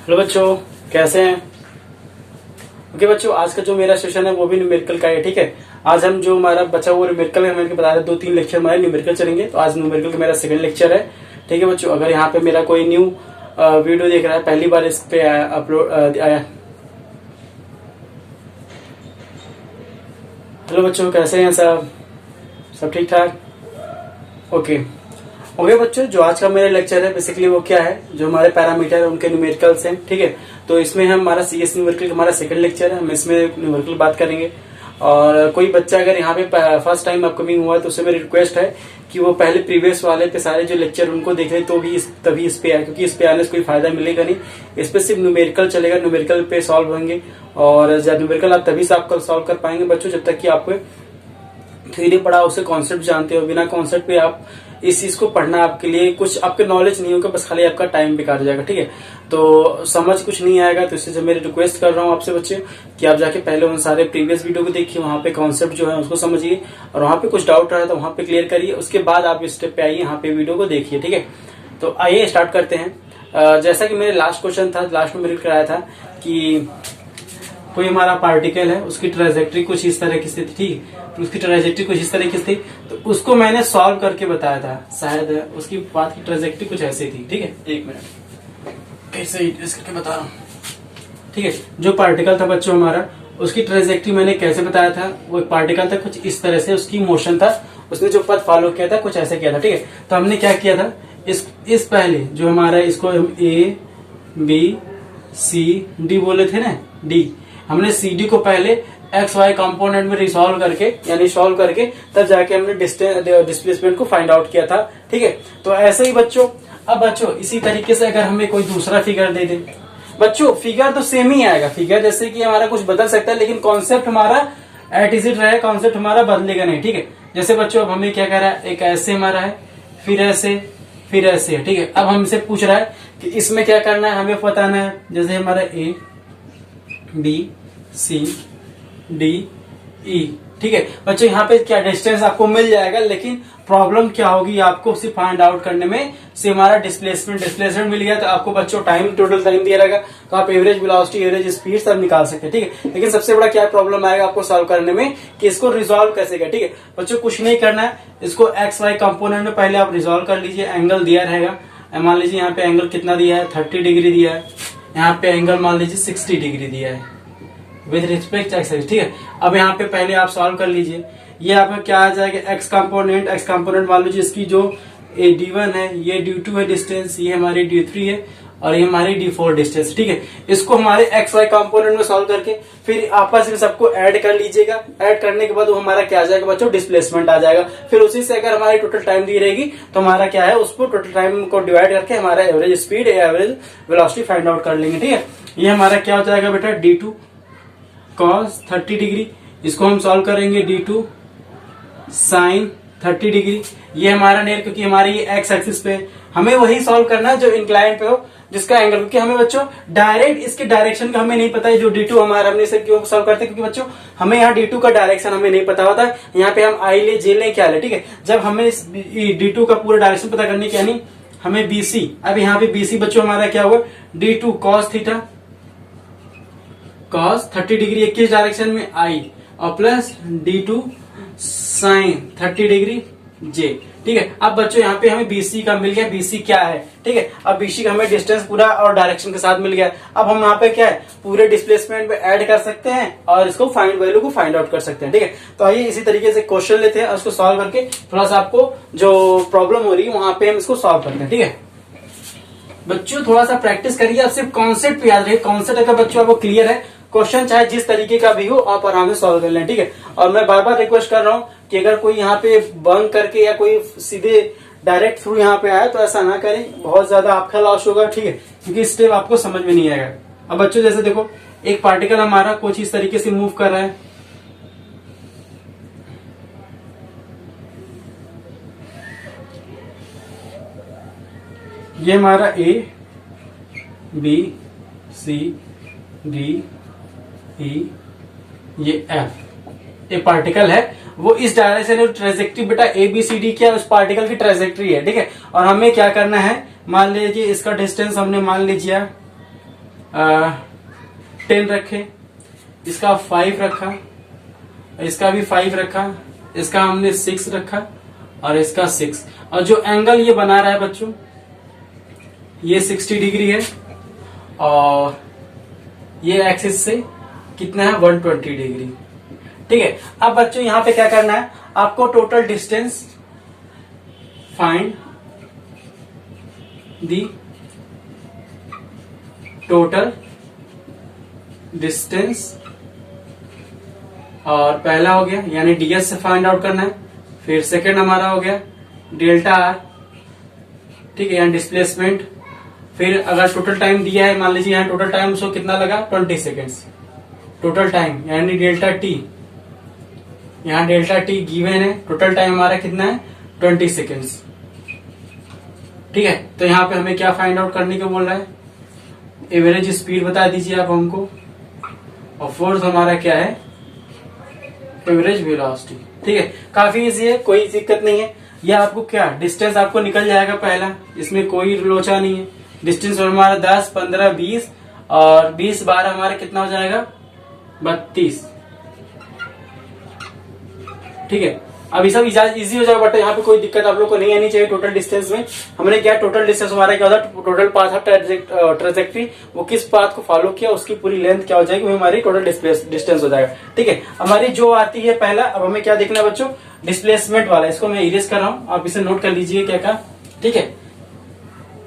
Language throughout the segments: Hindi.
हेलो बच्चों, कैसे हैं? ओके बच्चों, आज का जो मेरा सेशन है वो भी न्यूमेरिकल का है। ठीक है, आज हम जो हमारा बचा हुआ न्यूमेरिकल है, मैंने बता रहा 2-3 लेक्चर हमारे न्यूमेरिकल चलेंगे। तो आज न्यूमेरिकल का मेरा सेकंड लेक्चर है। ठीक है बच्चों, अगर यहाँ पे मेरा कोई न्यू वीडियो देख रहा है, पहली बार इस पे अपलोड आया। हेलो बच्चों, कैसे हैं सब ठीक ठाक? ओके बच्चों, जो आज का मेरा लेक्चर है बेसिकली वो क्या है, जो हमारे पैरामीटर है उनके न्यूमेरिकल्स हैं। ठीक है, तो इसमें हम हमारा सीएस न्यूमेरिकल हमारा सेकंड लेक्चर है, हम इसमें न्यूमेरिकल बात करेंगे। और कोई बच्चा अगर यहाँ पे फर्स्ट टाइम अपकमिंग हुआ है तो उससे मेरी रिक्वेस्ट है कि वो पहले प्रीवियस वाले पे सारे जो लेक्चर उनको देख ले, तो भी तभी इस पे आए, क्योंकि इस पे आने से कोई फायदा मिलेगा नहीं। इस पे सिर्फ न्यूमेरिकल चलेगा, न्यूमेरिकल पे सॉल्व होंगे। और जब न्यूमेरिकल आप तभी से आप सॉल्व कर पाएंगे बच्चों, जब तक कि आपको थ्योरी पढ़ा उससे कॉन्सेप्ट जानते हो। बिना कॉन्सेप्ट पे आप इस चीज को पढ़ना आपके लिए कुछ आपके नॉलेज नहीं होगा, बस खाली आपका टाइम बेकार जाएगा। ठीक है, तो समझ कुछ नहीं आएगा। तो इससे मेरी रिक्वेस्ट कर रहा हूँ आपसे बच्चे कि आप जाके पहले उन सारे प्रीवियस वीडियो को देखिए, वहां पे कॉन्सेप्ट जो है उसको समझिए, और वहां पे कुछ डाउट रहा है तो वहां पे क्लियर करिए। उसके बाद आप इस स्टेप पे आइए, यहाँ पे वीडियो को देखिए। ठीक है, तो आइए स्टार्ट करते हैं। जैसा कि मेरे लास्ट क्वेश्चन था, लास्ट में मेरे कराया था कि कोई हमारा पार्टिकल है, उसकी ट्रेजेक्ट्री कुछ इस तरह की थी। ठीक, तो उसकी ट्रेजेक्ट्री कुछ इस तरह की थी, तो उसको मैंने सॉल्व करके बताया था। शायद उसकी बात की ट्रेजेक्ट्री कुछ ऐसी थी। ठीक है, एक मिनट कैसे इसके बता रहा हूँ। ठीक है, जो पार्टिकल था बच्चों हमारा, उसकी ट्रेजेक्ट्री मैंने कैसे बताया था। वो एक पार्टिकल था कुछ इस तरह से, उसकी मोशन था, उसने जो पथ फॉलो किया था कुछ ऐसे किया था। ठीक है, तो हमने क्या किया था, इस पहले जो हमारा इसको हम ए बी सी डी बोले थे ना, डी, हमने सी डी को पहले एक्स वाई कंपोनेंट में रिसॉल्व करके, यानी सॉल्व करके, तब जाके हमने डिस्प्लेसमेंट को फाइंड आउट किया था। ठीक है, तो ऐसे ही बच्चों, अब बच्चों इसी तरीके से अगर हमें कोई दूसरा फिगर दे दे बच्चों, फिगर तो सेम ही आएगा। फिगर जैसे कि हमारा कुछ बदल सकता है, लेकिन कॉन्सेप्ट हमारा एट इज इट रहेगा, कॉन्सेप्ट हमारा बदलेगा नहीं। ठीक है, जैसे बच्चों अब हमें क्या कह रहा है, एक ऐसे हमारा है, फिर ऐसे, फिर ऐसे है। ठीक है, अब हमसे पूछ रहा है कि इसमें क्या करना है, हमें बताना है। जैसे हमारा A B C D E. ठीक है बच्चों, यहाँ पे क्या डिस्टेंस आपको मिल जाएगा, लेकिन प्रॉब्लम क्या होगी आपको सिर्फ फाइंड आउट करने में। से हमारा डिस्प्लेसमेंट मिल गया, तो आपको बच्चों टोटल टाइम दिया रहेगा, तो आप एवरेज वेलोसिटी, एवरेज स्पीड सब निकाल सकते हैं। ठीक है, लेकिन सबसे बड़ा क्या प्रॉब्लम आएगा आपको सॉल्व करने में कि इसको रिजोल्व कैसे करें। ठीक है बच्चों, कुछ नहीं करना है, इसको एक्स वाई कंपोनेंट में पहले आप रिजोल्व कर लीजिए। एंगल दिया रहेगा, मान लीजिए यहाँ पे एंगल कितना दिया है, 30 डिग्री दिया है। यहाँ पे एंगल मान लीजिए 60 डिग्री दिया है विद रिस्पेक्ट एक्स। ठीक है, अब यहाँ पे पहले आप सॉल्व कर लीजिए। ये आपका क्या आ जाएगा, एक्स कंपोनेंट मान लीजिए इसकी जो D1 है, ये D2 है डिस्टेंस, ये हमारी D3 है, और ये हमारी D4 डिस्टेंस। ठीक है, इसको हमारे एक्स वाई कंपोनेंट में सॉल्व करके फिर आपस में सबको ऐड कर लीजिएगा। ऐड करने के बाद वो हमारा क्या आ जाएगा बच्चों, डिस्प्लेसमेंट आ जाएगा। फिर उसी से अगर हमारी टोटल टाइम दी रहेगी तो हमारा क्या है, उसको टोटल टाइम को डिवाइड करके हमारा average speed, average velocity find out कर लेंगे। ठीक है, ये हमारा क्या हो जाएगा बेटा, D2 cos 30 डिग्री, इसको हम सॉल्व करेंगे D2 sin 30 डिग्री। ये हमारा नेर, क्योंकि हमारी ये एक्स एक्सिस पे, हमें वही सॉल्व करना है जो इंक्लाइन पे हो, जिसका एंगल, क्योंकि हमें बच्चों डायरेक्ट इसके डायरेक्शन का हमें नहीं पता है। जो D2 हमारा, हमने इसे क्यों सॉल्व करते हैं, क्योंकि बच्चों हमें यहाँ D2 का डायरेक्शन हमें नहीं पता होता है। यहाँ पे हम आई ले, जे ले, क्या ले। ठीक है, जब हमें इस D2 का पूरा डायरेक्शन पता करने की, यानी हमें BC, अब यहाँ पे BC बच्चों हमारा क्या हुआ, D2 cos theta cos 30 degree, एक किस डायरेक्शन में, आई, और plus D2 sin 30 degree J। ठीक है, अब बच्चों यहाँ पे हमें BC का मिल गया। BC क्या है, ठीक है, अब BC का हमें डिस्टेंस पूरा और डायरेक्शन के साथ मिल गया। अब हम यहाँ पे क्या है, पूरे डिस्प्लेसमेंट में ऐड कर सकते हैं और इसको वैल्यू को फाइंड आउट कर सकते हैं। ठीक है, तो आइए इसी तरीके से क्वेश्चन लेते हैं और उसको सॉल्व करके थोड़ा सा आपको जो प्रॉब्लम हो रही है वहां पे हम इसको सॉल्व करते हैं। ठीक है बच्चों, थोड़ा सा प्रैक्टिस करिए, आप सिर्फ कॉन्सेप्ट याद रखिए। कॉन्सेप्ट अगर बच्चों आपको क्लियर है, क्वेश्चन चाहे जिस तरीके का भी हो आप आराम से सॉल्व कर लें। ठीक है, और मैं बार बार रिक्वेस्ट कर रहा हूँ कि अगर कोई यहाँ पे बंक करके या कोई सीधे डायरेक्ट थ्रू यहाँ पे आया तो ऐसा ना करें, बहुत ज्यादा आपका लॉस होगा। ठीक है, क्योंकि स्टेप आपको समझ में नहीं आएगा। अब बच्चों जैसे देखो, एक पार्टिकल हमारा कुछ इस तरीके से मूव कर रहा है, ये हमारा A B C D E, ये F एक पार्टिकल है, वो इस डायरेक्शन में ट्रेजेक्ट्री बेटा ABCD क्या उस पार्टिकल की ट्रेजेक्ट्री है। ठीक है, और हमें क्या करना है, मान लीजिए इसका डिस्टेंस हमने मान लीजिए 10 रखे, इसका 5 रखा, इसका भी 5 रखा, इसका हमने 6 रखा और इसका 6। और जो एंगल ये बना रहा है बच्चों ये 60 डिग्री है और ये एक्सिस से कितना है 120 डिग्री। ठीक है, अब बच्चों यहां पे क्या करना है, आपको total distance find the total distance, और पहला हो गया यानी ds से फाइंड आउट करना है। फिर सेकंड हमारा हो गया डेल्टा r, ठीक है, यानी डिस्प्लेसमेंट। फिर अगर टोटल टाइम दिया है, मान लीजिए यहाँ टोटल टाइम उसको कितना लगा 20 सेकेंड्स टोटल टाइम, यानी डेल्टा t, यहाँ डेल्टा t गिवन है, टोटल टाइम हमारा कितना है 20 सेकेंड्स। ठीक है, तो यहाँ पे हमें क्या फाइंड आउट करने को बोल रहा है, एवरेज स्पीड बता दीजिए आप हमको, और फोर्स हमारा क्या है एवरेज वेलोसिटी। ठीक है, काफी इजी है, कोई दिक्कत नहीं है। यह आपको क्या डिस्टेंस आपको निकल जाएगा पहला, इसमें कोई लोचा नहीं है। डिस्टेंस हमारा 10, 15, 20 और 20 12 हमारा कितना हो जाएगा 32। ठीक है, अब ये सब इजी हो जाएगा, बट यहाँ पे कोई दिक्कत आप लोग को नहीं आनी चाहिए। टोटल डिस्टेंस में हमने क्या टोटल डिस्टेंस हमारा क्या होता है, टोटल पाथ ऑफ ट्रेजेक्ट्री, वो किस पाथ को फॉलो किया उसकी पूरी लेंथ क्या हो जाएगी, वो हमारी टोटल डिस्टेंस हो जाएगा। ठीक है, हमारी जो आती है पहला, अब हमें क्या देखना है बच्चों, डिस्प्लेसमेंट वाला। इसको मैं इरेज कर रहा हूँ, आप इसे नोट कर लीजिए क्या कहा। ठीक है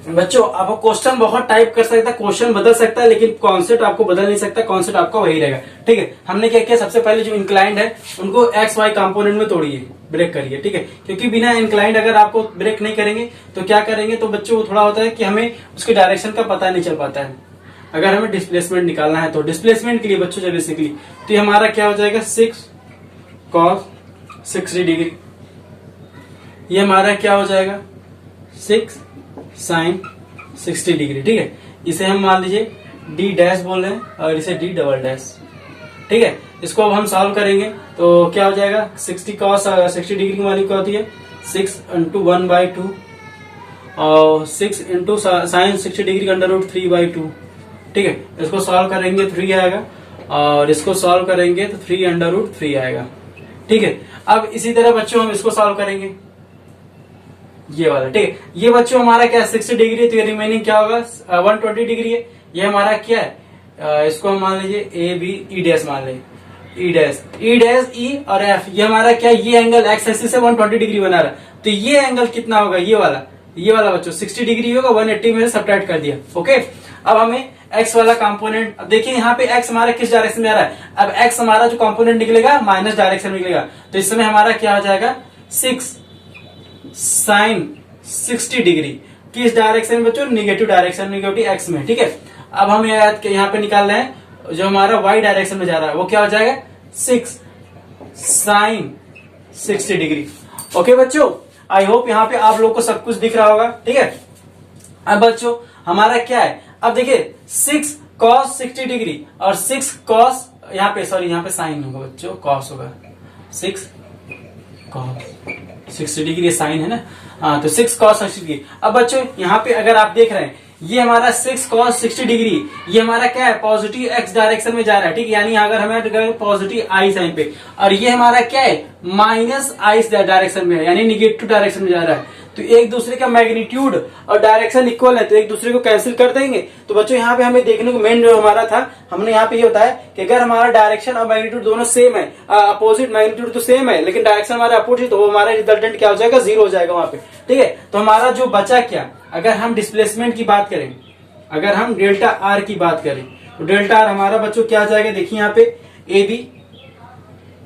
बच्चों, आपको क्वेश्चन बहुत टाइप कर सकता है, क्वेश्चन बदल सकता है, लेकिन कॉन्सेप्ट आपको बदल नहीं सकता, कॉन्सेप्ट आपका वही रहेगा। ठीक है, हमने क्या किया, सबसे पहले जो इंक्लाइंड है उनको एक्स वाई कंपोनेंट में तोड़िए, ब्रेक करिए। ठीक है, क्योंकि बिना इंक्लाइंड अगर आपको ब्रेक नहीं करेंगे तो क्या करेंगे, तो बच्चों वो थोड़ा होता है कि हमें उसके डायरेक्शन का पता नहीं चल पाता है। अगर हमें डिस्प्लेसमेंट निकालना है तो डिस्प्लेसमेंट के लिए बच्चों जब बेसिकली तो हमारा क्या हो जाएगा 6 cos 60 डिग्री, ये हमारा क्या हो जाएगा 6 sin 60 डिग्री। ठीक है, इसे हम मान लीजिए d डैश बोल रहे हैं और इसे d डबल डैश। ठीक है, इसको अब हम सॉल्व करेंगे तो क्या हो जाएगा 60 cos 60 डिग्री की वैल्यू क्या होती है 6 × 1/2 और 6 × sin 60 डिग्री का √3/2। ठीक है, इसको सॉल्व करेंगे 3 आएगा और इसको सॉल्व करेंगे तो 3 √3 आएगा। ठीक है, अब इसी तरह बच्चों हम इसको सॉल्व करेंगे ये वाला। ठीक है, ये बच्चों हमारा क्या 60 डिग्री है तो ये रिमेनिंग क्या होगा 120 डिग्री है। ये हमारा क्या है, इसको हम मान लीजिए ए बी ई डैश मान लें, ई डैश ई और एफ, ये हमारा क्या ये एंगल एक्स एक्सिस से 120 डिग्री बना रहा है, तो ये एंगल कितना होगा ये वाला बच्चों 60 डिग्री होगा, 180 में सब्ट्रैक्ट कर दिया। ओके, अब हमें एक्स वाला कंपोनेंट, अब देखिए यहाँ पे एक्स हमारा किस डायरेक्शन में आ रहा है, अब एक्स हमारा जो कंपोनेंट निकलेगा माइनस डायरेक्शन में निकलेगा, तो इस समय हमारा क्या हो जाएगा 6 sin 60 डिग्री किस डायरेक्शन में बच्चों, निगेटिव डायरेक्शन में, निगेटिव एक्स में। ठीक है, अब हम यहाँ पे निकाल रहे हैं जो हमारा वाई डायरेक्शन में जा रहा है वो क्या हो जाएगा 6 sin 60 डिग्री। ओके बच्चों, आई होप यहाँ पे आप लोग को सब कुछ दिख रहा होगा। ठीक है, अब बच्चों हमारा क्या है, अब देखिए 6 cos 60 डिग्री और 6 cos, यहाँ पे सॉरी यहाँ पे साइन होगा बच्चों, cos होगा 6 cos 60 डिग्री, ये साइन है ना, हाँ तो 6 cos 60 डिग्री। अब बच्चों यहाँ पे अगर आप देख रहे हैं ये हमारा 6 cos 60 डिग्री, ये हमारा क्या है पॉजिटिव एक्स डायरेक्शन में जा रहा है। ठीक है, यानी अगर हमें पॉजिटिव आई साइन पे, और ये हमारा क्या है माइनस आई डायरेक्शन में है, यानी निगेटिव डायरेक्शन में जा रहा है, तो एक दूसरे का मैग्नीट्यूड और डायरेक्शन इक्वल है तो एक दूसरे को कैंसिल कर देंगे। तो बच्चों यहाँ पे हमें देखने को मेन जो हमारा था, हमने यहाँ पे ये बताया कि अगर हमारा डायरेक्शन और मैग्नीट्यूड दोनों सेम है, अपोजिट मैग्नीट्यूड तो सेम है लेकिन डायरेक्शन हमारा अपोजिट, तो वो हमारा रिजल्टेंट क्या हो जाएगा 0 हो जाएगा वहां पे। ठीक है, तो हमारा जो बचा क्या, अगर हम डिस्प्लेसमेंट की बात करें, अगर हम डेल्टा आर की बात करें तो डेल्टा आर हमारा बच्चों क्या आ जाएगा, देखिए यहाँ पे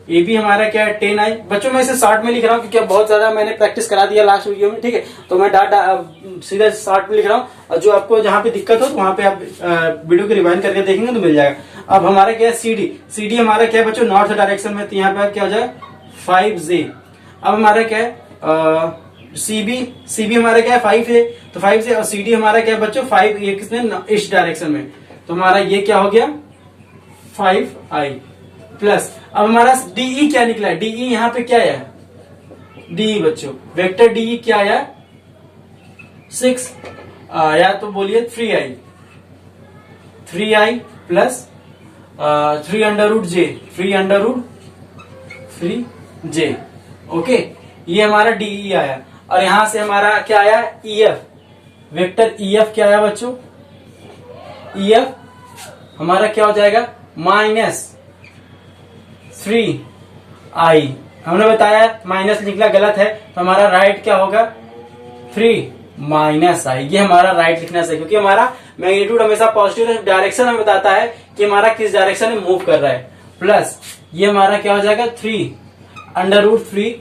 ए बी हमारा क्या है 10 आई। बच्चों मैं इसे शॉर्ट में लिख रहा हूँ क्योंकि बहुत ज्यादा मैंने प्रैक्टिस करा दिया लास्ट वीडियो में। ठीक है, तो मैं सीधा शॉर्ट में लिख रहा हूँ, और जो आपको जहाँ पे दिक्कत हो तो वहां पे आप वीडियो को रिवाइंड करके देखेंगे तो मिल जाएगा। अब हमारा क्या है सी डी हमारा क्या है बच्चों नॉर्थ डायरेक्शन में, तो यहाँ पे क्या हो जाए 5J। अब हमारा क्या है सी बी हमारा क्या है 5 है, तो 5J, और सी डी हमारा क्या है बच्चों 5, ये किसमें ईस्ट डायरेक्शन में, तो हमारा ये क्या हो गया 5I प्लस। अब हमारा डीई क्या निकला है, डीई यहाँ पे क्या है डीई बच्चों, वेक्टर डीई क्या आया 6 या तो बोलिए 3I। 3i plus 3 under root J, 3 J. Okay, ये हमारा डीई आया। और यहां से हमारा क्या आया, ईएफ, वेक्टर ईएफ क्या आया बच्चों, ईएफ हमारा क्या हो जाएगा, -3i। हमने बताया माइनस लिखना गलत है, तो हमारा राइट क्या होगा, 3 -i। ये हमारा राइट लिखना चाहिए, क्योंकि हमारा मैग्नीट्यूड हमेशा पॉजिटिव डायरेक्शन हमें बताता है कि हमारा किस डायरेक्शन में मूव कर रहा है। प्लस ये हमारा क्या हो जाएगा, 3 अंडर रूट 3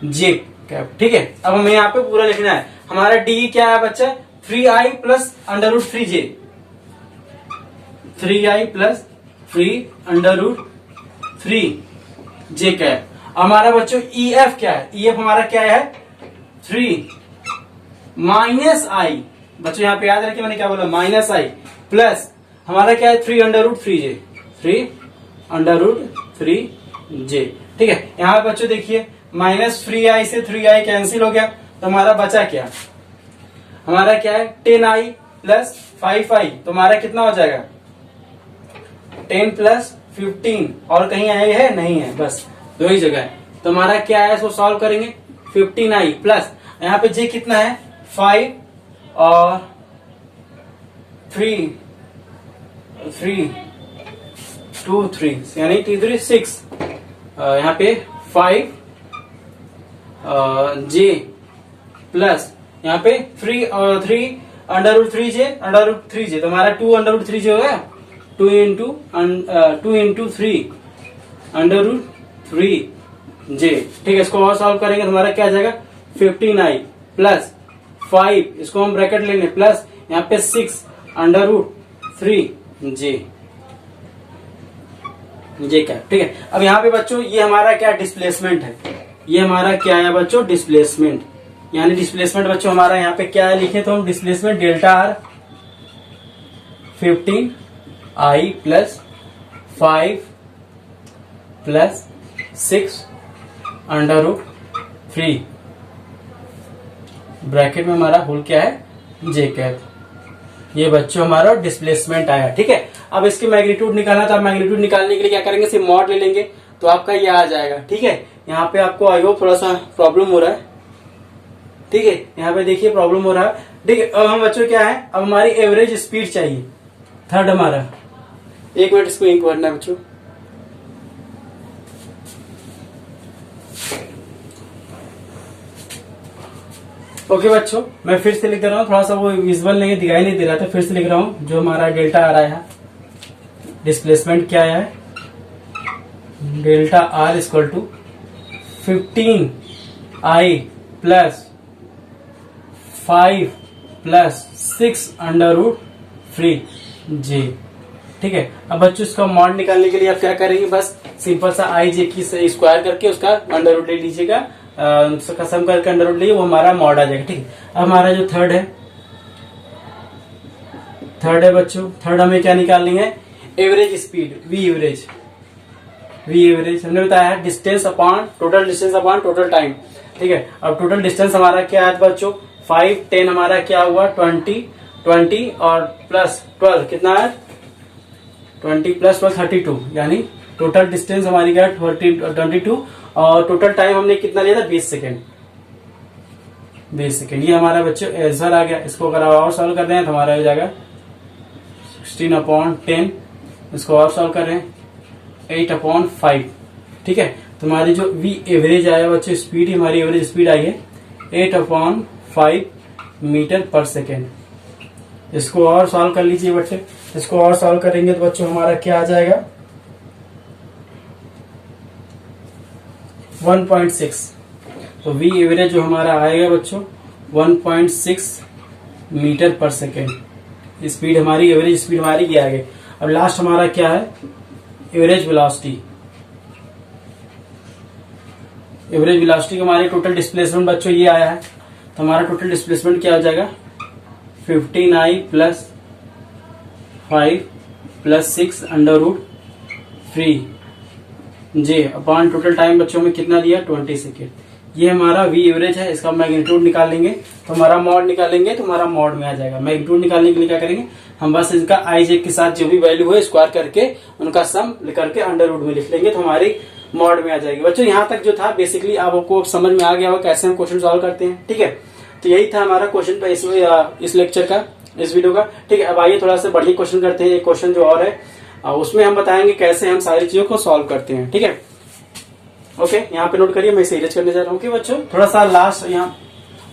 जे कैप। ठीक है, अब हमें यहाँ पे पूरा लिखना है। हमारा डी क्या है बच्चा, 3i प्लस अंडर रूट 3 जे, 3i प्लस 3 अंडर रूट 3 जे कैप। हमारा बच्चों ईएफ क्या है, ईएफ हमारा क्या है, 3 -i। बच्चों यहाँ पे याद रखिए मैंने क्या बोला, -i प्लस हमारा क्या है, 3 अंडर रूट 3 जे, 3 अंडर रूट 3 जे। ठीक है, यहाँ बच्चों देखिए -3i से 3i कैंसिल हो गया, तो हमारा बचा क्या, हमारा क्या है 10i प्लस 5i। तो हमारा कितना हो जाएगा, 10 प्लस 15। और कहीं आए है, नहीं है, बस दो ही जगह है। तो हमारा क्या है, इसको सॉल्व करेंगे, 15i प्लस यहाँ पे जे कितना है, 5 और 3 2 3 यानी 3 6, यहाँ पे 5 जे प्लस यहाँ पे 3 अंडर रूट 3 जे, अंडर रूट 3 जे। तो हमारा 2 अंडर रूट 3 जे हो गया, 2 इंटू 3 अंडर रूट 3 जे। ठीक है, इसको और सॉल्व करेंगे तो हमारा क्या आ जाएगा, 15i प्लस 5, इसको हम ब्रैकेट लेंगे, प्लस यहाँ पे 6 अंडर रूट 3 जे क्या। ठीक है, अब यहाँ पे बच्चों ये हमारा क्या डिस्प्लेसमेंट है, ये हमारा क्या है बच्चों, डिस्प्लेसमेंट। यानी डिस्प्लेसमेंट बच्चों हमारा यहाँ पे क्या है, लिखे तो हम displacement delta r 15i plus 5 plus 6 under root 3 bracket में हमारा होल क्या है, जे कैप। ये बच्चों हमारा डिस्प्लेसमेंट आया। ठीक है, अब इसकी मैग्नीट्यूड निकालना था। मैग्नीट्यूड निकालने के लिए क्या करेंगे, सिर्फ मॉड ले लेंगे तो आपका ये आ जाएगा। ठीक है, यहाँ पे आपको आई होप थोड़ा सा प्रॉब्लम हो रहा है। ठीक है, यहाँ पे देखिए प्रॉब्लम हो रहा है। ठीक है, अब हम बच्चों क्या है, अब हमारी एवरेज स्पीड चाहिए, थर्ड हमारा। एक मिनट इसको इंक भरना है बच्चों। ओके बच्चों, मैं फिर से लिख दे रहा हूँ, थोड़ा सा वो विजुअल नहीं दिखाई नहीं दे रहा था, फिर से लिख रहा हूँ। जो हमारा डेल्टा आ रहा है, डिस्प्लेसमेंट क्या आया है, delta r equal to 15i plus 5 plus 6 under root 3 j. ठीक है, अब बच्चों इसका मॉड निकालने के लिए आप क्या करेंगे, बस सिंपल सा आई जे की स्क्वायर करके उसका अंडर रूट ले लीजिएगा, उसका सम करके अंडर रूट लीजिए, वो हमारा मॉड आ जाएगा। ठीक है, अब हमारा जो थर्ड है बच्चों, थर्ड हमें क्या निकालनी है, एवरेज स्पीड, वी एवरेज हमने बताया है distance upon total distance upon total time. ठीक है, अब टोटल डिस्टेंस हमारा क्या है बच्चों, 5 10 हमारा क्या हुआ 20 और प्लस 12 कितना है, 20 प्लस 12 32, यानी टोटल डिस्टेंस हमारी क्या है 22 और टोटल टाइम हमने कितना लिया था 20 सेकेंड। ये हमारा बच्चों आंसर आ गया। इसको अगर और सॉल्व कर रहे हैं तो हमारा हो जाएगा 16/10। इसको और सॉल्व कर रहे हैं 8/5। ठीक है, तो हमारी जो वी एवरेज आया बच्चों स्पीड, हमारी एवरेज स्पीड आई है 8/5 मीटर पर सेकेंड। इसको और सॉल्व कर लीजिए बच्चे, इसको और सॉल्व करेंगे तो बच्चों हमारा क्या आ जाएगा 1.6। तो वी एवरेज जो हमारा आएगा बच्चों 1.6 मीटर पर सेकेंड। स्पीड हमारी, एवरेज स्पीड हमारी ये आ गई। अब लास्ट हमारा क्या है, एवरेज वेलोसिटी। एवरेज वेलोसिटी हमारे टोटल डिस्प्लेसमेंट बच्चों ये आया है, तो हमारा टोटल डिस्प्लेसमेंट क्या हो जाएगा 15i plus 5 plus 6 under root 3 j upon total time बच्चों में कितना दिया 20 सेकेंड। ये हमारा वी एवरेज है, इसका मैग्नीट्यूड निकालेंगे तो हमारा मॉड निकालेंगे तो हमारा मॉड में आ जाएगा। मैग्नीट्यूड निकालने के लिए क्या करेंगे, हम बस इसका आई जे के साथ जो भी वैल्यू है स्क्वायर करके उनका सम करके अंडर रूट में लिख लेंगे तो हमारी मॉड में आ जाएगी। बच्चों यहाँ तक जो था बेसिकली आपको समझ में आ गया होगा कैसे हम क्वेश्चन सॉल्व करते हैं। ठीक है, तो यही था हमारा क्वेश्चन इस लेक्चर का, इस वीडियो का। ठीक है, अब आइए थोड़ा सा बढ़िया क्वेश्चन करते हैं। एक क्वेश्चन जो और है उसमें हम बताएंगे कैसे हम सारी चीजों को सॉल्व करते हैं। ठीक है, ओके, यहाँ पे नोट करिए, मैं इसे इरेज करने जा रहा हूँ। ओके बच्चों, थोड़ा सा लास्ट यहाँ,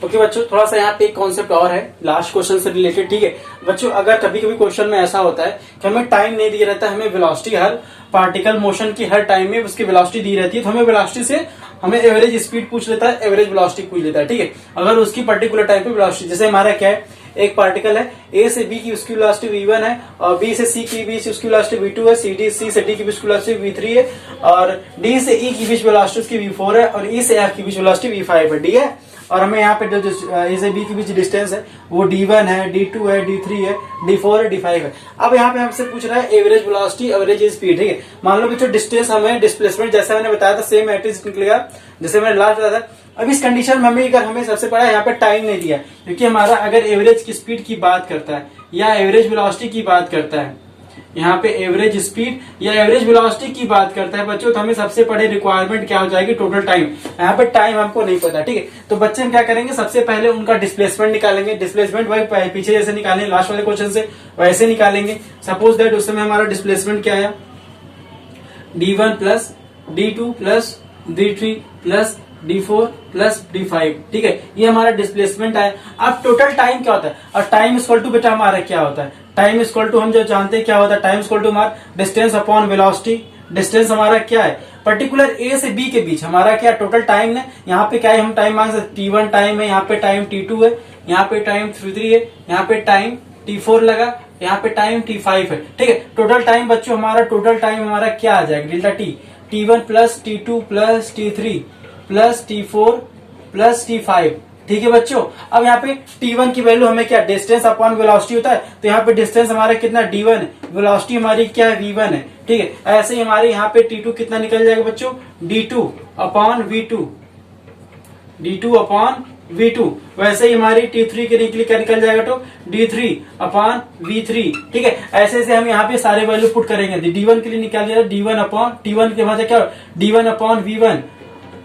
ओके बच्चों, थोड़ा सा यहाँ पे एक कॉन्सेप्ट और है लास्ट क्वेश्चन से रिलेटेड। ठीक है बच्चों, अगर कभी कभी क्वेश्चन में ऐसा होता है कि हमें टाइम नहीं दिया रहता, हमें वेलोसिटी हर पार्टिकल मोशन की हर टाइम में उसकी वेलोसिटी दी रहती है, तो हमें वेलोसिटी से हमें एवरेज स्पीड पूछ लेता है, एवरेज वेलोसिटी पूछ लेता है। ठीक है, अगर उसकी पर्टिकुलर टाइम पे वेलोसिटी, जैसे हमारा क्या है, एक पार्टिकल है, ए से बी की उसकी वेलोसिटी v1 है, और बी से सी की बीच उसकी वेलोसिटी v2 है, सी से डी की बीच वेलोसिटी v3 है, और डी से ई की बीच वेलोसिटी उसकी v4 है, और ई से एफ की बीच वेलोसिटी v5 है। डी है, और हमें यहाँ पे जो ए से बी के बीच डिस्टेंस है वो d1 है, d2 है, d3 है, d4 है, d5 है। अब यहाँ पे हमसे पूछ रहा है एवरेज वेलोसिटी, एवरेज स्पीड। ठीक है, मान लो बच्चों डिस्टेंस हमें डिस्प्लेसमेंट जैसा मैंने बताया था सेम एटरीज निकलेगा जैसे मैंने लास्ट बताया था। अब इस कंडीशन में हमें सबसे बड़ा यहाँ पे टाइम नहीं दिया, क्योंकि हमारा अगर एवरेज की स्पीड की बात करता है या एवरेज वेलोसिटी की बात करता है, यहाँ पे एवरेज स्पीड या एवरेज वेलोसिटी की बात करता है बच्चों, तो हमें सबसे बड़े रिक्वायरमेंट क्या हो जाएगी, टोटल टाइम। यहाँ पे टाइम हमको नहीं पता। ठीक है, तो बच्चे हम क्या करेंगे, सबसे पहले उनका डिस्प्लेसमेंट निकालेंगे। डिस्प्लेसमेंट वही पीछे जैसे निकालेंगे लास्ट वाले क्वेश्चन से वैसे निकालेंगे। सपोज दैट उस समय हमारा डिस्प्लेसमेंट क्या है, d1 plus d2 plus d3 plus d4 plus d5। ठीक है, ये हमारा डिस्प्लेसमेंट है। अब टोटल टाइम क्या होता है, और टाइम इक्वल टू बेटा हमारा क्या होता है, टाइम इक्वल टू हम जो जानते हैं क्या होता है, टाइम इक्वल टू हमारा डिस्टेंस अपॉन वेलोसिटी। डिस्टेंस हमारा क्या है, पर्टिकुलर ए से बी के बीच हमारा क्या टोटल टाइम है। यहाँ पे क्या है, हम टाइम मांग सकते, t1 टाइम है, यहाँ पे टाइम t2 है, यहाँ पे टाइम t3 है, यहाँ पे टाइम t4 लगा, यहाँ पे टाइम t5 है। ठीक है, टोटल टाइम बच्चों हमारा टोटल टाइम हमारा क्या आ जाएगा, delta T, t1 plus t2 plus t3 plus t4 plus t5। ठीक है बच्चों, अब यहाँ पे t1 की वैल्यू हमें क्या, डिस्टेंस अपॉन वेलोसिटी होता है, तो यहाँ पे डिस्टेंस हमारा कितना d1 है, वेलोसिटी हमारी क्या है v1 है। ठीक है, ऐसे ही हमारे यहाँ पे t2 कितना निकल जाएगा बच्चों, d2 upon v2, d2 upon v2। वैसे ही हमारी t3 के लिए क्या निकल जाएगा, तो d3 अपॉन v3। ठीक है, ऐसे ऐसे हम यहाँ पे सारे वैल्यू पुट करेंगे। d1 के लिए निकाल दिया d1 अपॉन t1 के बाद क्या, d1 अपॉन v1।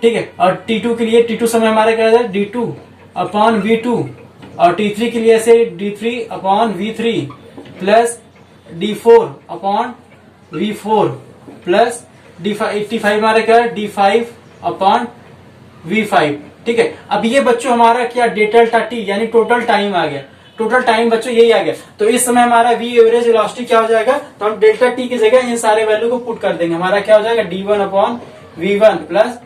ठीक है, और t2 के लिए, t2 समय हमारा क्या है, d2 अपॉन v2, और t3 के लिए ऐसे d3 upon v3 plus d4 upon v4 plus d5 हमारा क्या है, d5 अपॉन v5। ठीक है, अब ये बच्चों हमारा क्या, डेल्टा टी यानी टोटल टाइम आ गया। टोटल टाइम बच्चों यही आ गया। तो इस समय हमारा v एवरेज वेलोसिटी क्या हो जाएगा, तो हम डेल्टा टी की जगह इन सारे वैल्यू को पुट कर देंगे। हमारा क्या हो जाएगा, d1 upon v1 plus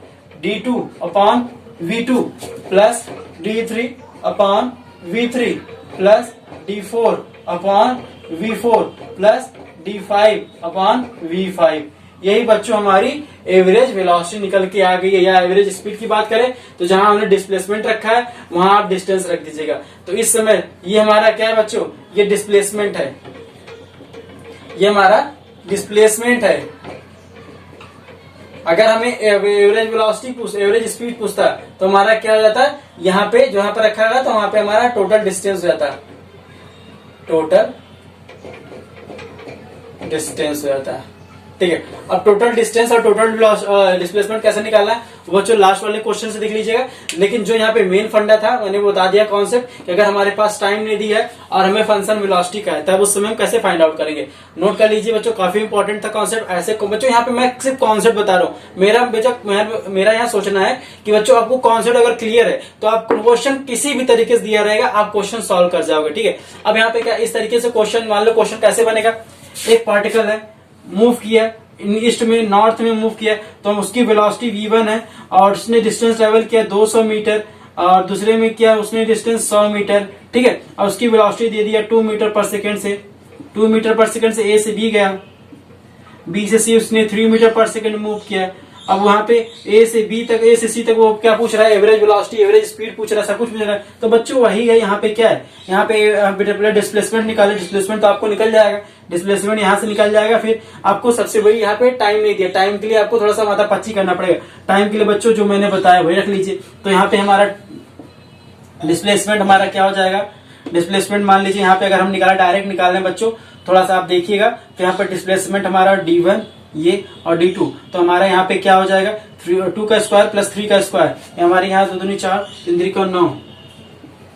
d2 upon v2 plus d3 upon v3 plus d4 upon v4 plus d5 upon v5। यही बच्चों हमारी एवरेज वेलोसिटी निकल के आ गई है। या एवरेज स्पीड की बात करें तो जहां हमने डिस्प्लेसमेंट रखा है वहां आप डिस्टेंस रख दीजिएगा। तो इस समय ये हमारा क्या है बच्चों, ये डिस्प्लेसमेंट है, ये हमारा डिस्प्लेसमेंट है। अगर हमें एवरेज वेलोसिटी एवरेज स्पीड पूछता तो हमारा क्या हो जाता है, यहाँ पे जो यहाँ पे रखा गया तो वहां पे हमारा टोटल डिस्टेंस हो जाता है, टोटल डिस्टेंस हो जाता है। ठीक है, अब टोटल डिस्टेंस और टोटल डिस्प्लेसमेंट कैसे निकालना है वो जो लास्ट वाले क्वेश्चन से देख लीजिएगा। लेकिन जो यहाँ पे मेन फंडा था मैंने वो बता दिया कॉन्सेप्ट कि अगर हमारे पास टाइम नहीं दिया है और हमें फंक्शन वेलोसिटी का है तब उस समय हम कैसे फाइंड आउट करेंगे। नोट कर लीजिए बच्चों, काफी इंपॉर्टेंट था कॉन्सेप्ट। ऐसे बच्चों यहाँ पे मैं सिर्फ कॉन्सेप्ट बता रहा हूँ। मेरा यहाँ सोचना है कि बच्चों आपको कॉन्सेप्ट अगर क्लियर है तो आप क्वेश्चन किसी भी तरीके से दिया रहेगा आप क्वेश्चन सॉल्व कर जाओगे। ठीक है, अब यहाँ पे क्या इस तरीके से क्वेश्चन, मान लो क्वेश्चन कैसे बनेगा, एक पार्टिकल है मूव किया ईस्ट में नॉर्थ में मूव किया तो हम उसकी वेलोसिटी v1 है और उसने डिस्टेंस ट्रेवल किया 200 मीटर और दूसरे में किया उसने डिस्टेंस 100 मीटर। ठीक है, और उसकी वेलोसिटी दे दिया 2 मीटर पर सेकेंड से, 2 मीटर पर सेकेंड से ए से बी गया, बी से सी उसने 3 मीटर पर सेकेंड मूव किया अब वहां पे ए से बी तक, ए से सी तक वो क्या पूछ रहा है, एवरेज वेलोसिटी, एवरेज स्पीड पूछ रहा है, सब कुछ पूछ रहा है। तो बच्चों वही है यहाँ पे क्या है, यहाँ पे डिस्प्लेसमेंट निकाले, डिस्प्लेसमेंट तो आपको निकल जाएगा, डिस्प्लेसमेंट यहाँ से निकल जाएगा। फिर आपको सबसे बड़ी यहाँ पे टाइम नहीं दिया, टाइम के लिए आपको थोड़ा सा माथा पच्ची करना पड़ेगा। टाइम के लिए बच्चों जो मैंने बताया वही रख लीजिए। तो यहाँ पे हमारा डिस्प्लेसमेंट हमारा क्या हो जाएगा, डिस्प्लेसमेंट मान लीजिए यहाँ पे अगर हम निकाला, डायरेक्ट निकाल रहे हैं बच्चों, थोड़ा सा आप देखिएगा। तो यहाँ पर डिस्प्लेसमेंट हमारा D1 ये और D2, तो हमारा यहाँ पे क्या हो जाएगा, 2 का स्क्वायर प्लस 3 का स्क्वायर, हमारे यहाँ 2 दूनी 4, 3 3 को 9,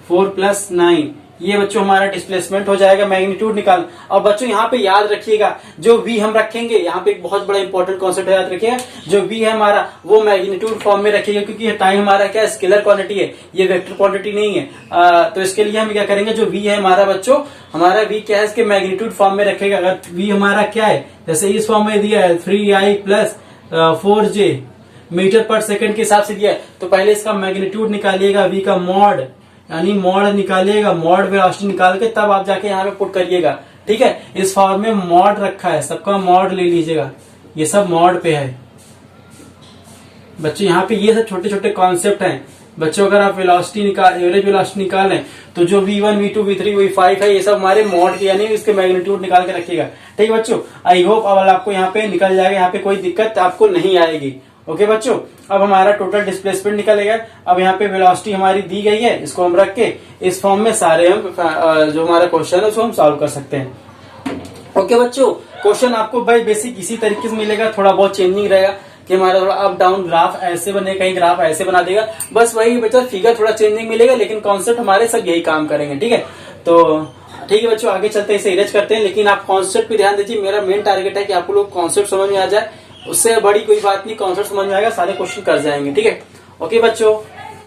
4 प्लस 9, ये बच्चों हमारा डिस्प्लेसमेंट हो जाएगा। मैग्नीट्यूड निकाल। और बच्चों यहाँ पे याद रखिएगा, जो V हम रखेंगे, यहाँ पे एक बहुत बड़ा इंपॉर्टेंट कॉन्सेप्ट याद रखिएगा, जो V है हमारा वो मैग्नीट्यूड फॉर्म में रखिएगा, क्योंकि टाइम हमारा क्या स्केलर क्वांटिटी है, ये वेक्टर क्वांटिटी नहीं है। तो इसके लिए हम क्या करेंगे, जो V है हमारा बच्चों, हमारा V क्या है, इसके मैग्नीट्यूड फॉर्म में रखेगा। अगर V हमारा क्या है, जैसे इस फॉर्म में दिया है 3i प्लस 4j मीटर पर सेकंड के हिसाब से दिया है, तो पहले इसका मैग्नीट्यूड निकालिएगा, V का मॉड, यानी मॉड निकालिएगा, मॉड वेलोसिटी निकाल के तब आप जाके यहाँ पे पुट करिएगा। ठीक है, इस फॉर्म में मॉड रखा है, सबका मॉड ले लीजिएगा, ये सब मॉड पे है बच्चों। यहाँ पे ये सब छोटे छोटे कॉन्सेप्ट हैं बच्चों। अगर आप वेलोसिटी निकाल, एवरेज वेलोसिटी निकालें, तो जो V1 V2 V3 V5 है, ये सब हमारे मॉड के, यानी इसके मैग्नीट्यूड निकाल के रखिएगा। ठीक है बच्चों, आई होप अब आपको यहाँ पे निकल जाएगा, यहाँ पे कोई दिक्कत आपको नहीं आएगी। ओके बच्चों, अब हमारा टोटल डिस्प्लेसमेंट निकलेगा। अब यहाँ पे वेलोसिटी हमारी दी गई है, इसको हम रख के इस फॉर्म में सारे हम जो हमारा क्वेश्चन है उसको हम सॉल्व कर सकते हैं। ओके बच्चों, क्वेश्चन आपको भाई बेसिक इसी तरीके से मिलेगा, थोड़ा बहुत चेंजिंग रहेगा कि हमारा थोड़ा अप डाउन ग्राफ ऐसे बने, कहीं ग्राफ ऐसे बना देगा, बस वही बच्चा फिगर थोड़ा चेंजिंग मिलेगा, लेकिन कॉन्सेप्ट हमारे सब यही काम करेंगे। ठीक है, तो ठीक है बच्चों, आगे चलते हैं, इसे इरेज करते हैं, लेकिन आप कॉन्सेप्ट पे ध्यान दीजिए। मेरा मेन टारगेट है कि आपको लोग कॉन्सेप्ट समझ में आ जाए, उससे बड़ी कोई बात नहीं, कॉन्सेप्ट समझ में आएगा, सारे क्वेश्चन कर जाएंगे। ठीक है, ओके बच्चों।